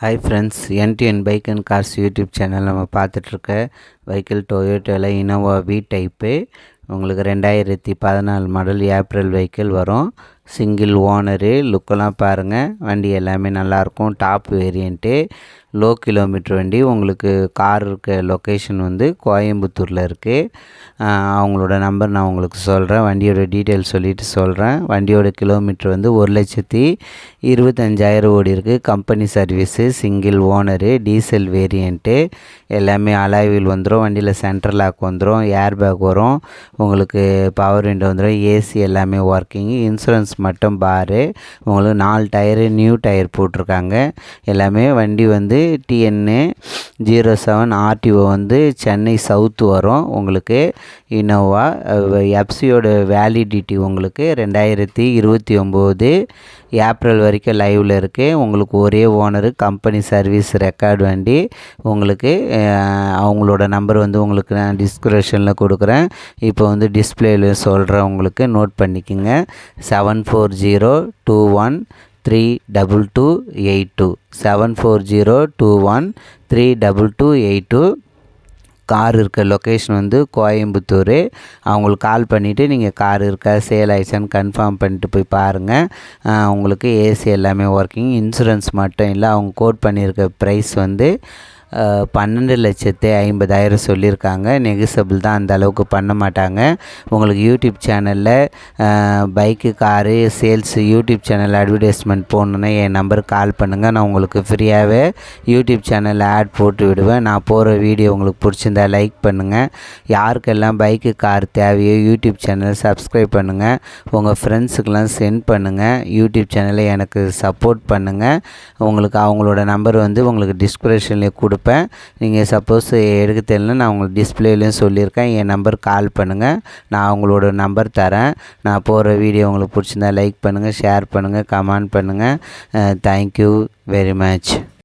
Hi friends, NTN bike and cars YouTube channel நம்ம பார்த்துட்ருக்க vehicle டொயோட்டாவில் இனோவா வி டைப்பு. உங்களுக்கு 2014 மாடல் ஏப்ரல் வெஹிக்கிள் வரும். Single owner. லுக்கெல்லாம் பாருங்கள், வண்டி எல்லாமே நல்லாயிருக்கும். டாப் வேரியண்ட்டு, லோ கிலோமீட்டர் வண்டி. உங்களுக்கு கார் இருக்க லொக்கேஷன் வந்து கோயம்புத்தூரில் இருக்குது. அவங்களோட நம்பர் நான் உங்களுக்கு சொல்கிறேன். வண்டியோட டீட்டெயில் சொல்லிவிட்டு சொல்கிறேன். வண்டியோட கிலோமீட்டர் வந்து 1,25,000 ஓடி இருக்குது. Company service, single owner, diesel variant. எல்லாமே அலாய் வீல் வந்துடும். வண்டியில் சென்ட்ரல் லாக் வந்துடும், ஏர் பேக் வரும், உங்களுக்கு பவர் விண்டோ வந்துடும், ஏசி எல்லாமே ஒர்க்கிங்கு. இன்சூரன்ஸ் மட்டும் பாரு. உங்களுக்கு 4 டயரு நியூ டயர் போட்டிருக்காங்க. எல்லாமே வண்டி வந்து TN07 RTO வந்து சென்னை சவுத்து வரும். உங்களுக்கு இனோவா எஃப்சியோட வேலிடிட்டி உங்களுக்கு 2029 ஏப்ரல் வரைக்கும் லைவில் இருக்குது. உங்களுக்கு ஒரே ஓனரு, கம்பெனி சர்வீஸ் ரெக்கார்டு வண்டி. உங்களுக்கு அவங்களோட நம்பர் வந்து உங்களுக்கு நான் டிஸ்கிரிப்ஷனில் கொடுக்குறேன். இப்போ வந்து டிஸ்பிளேயில் சொல்கிறேன், உங்களுக்கு நோட் பண்ணிக்கோங்க. 7402132282 7402132282. கார் இருக்க லொக்கேஷன் வந்து கோயம்புத்தூர். அவங்களுக்கு கால் பண்ணிவிட்டு நீங்கள் கார் இருக்கா சேல் ஆயிடுச்சான்னு கன்ஃபார்ம் பண்ணிட்டு போய் பாருங்கள். உங்களுக்கு ஏசி எல்லாமே ஒர்க்கிங். இன்சூரன்ஸ் மட்டும் இல்லை. அவங்க கோட் பண்ணியிருக்க ப்ரைஸ் வந்து 12,50,000 சொல்லியிருக்காங்க. நெகிசபிள் தான், அந்த அளவுக்கு பண்ண மாட்டாங்க. உங்களுக்கு யூடியூப் சேனலில் bike car sales YouTube channel advertisement போடணுன்னா என் நம்பருக்கு கால் பண்ணுங்கள். நான் உங்களுக்கு ஃப்ரீயாகவே யூடியூப் சேனலில் ஆட் போட்டு விடுவேன். நான் போகிற வீடியோ உங்களுக்கு பிடிச்சிருந்தா லைக் பண்ணுங்கள். யாருக்கெல்லாம் பைக்கு கார் தேவையோ யூடியூப் சேனலை சப்ஸ்கிரைப் பண்ணுங்கள். உங்கள் ஃப்ரெண்ட்ஸுக்கெல்லாம் சென்ட் பண்ணுங்கள். யூடியூப் சேனலை எனக்கு சப்போர்ட் பண்ணுங்கள். உங்களுக்கு அவங்களோட நம்பர் வந்து உங்களுக்கு டிஸ்கிரிப்ஷன்லேயே கொடுப்பேன். நீங்கள் சப்போஸ் எடுக்க தெரியலனா நான் உங்களுக்கு டிஸ்பிளேலையும் சொல்லியிருக்கேன். என் நம்பர் கால் பண்ணுங்கள். நான் அவங்களோட நம்பர் தரேன். நான் போகிற வீடியோ உங்களுக்கு பிடிச்சிருந்தா லைக் பண்ணுங்கள், ஷேர் பண்ணுங்கள், கமெண்ட் பண்ணுங்கள். Thank you very much.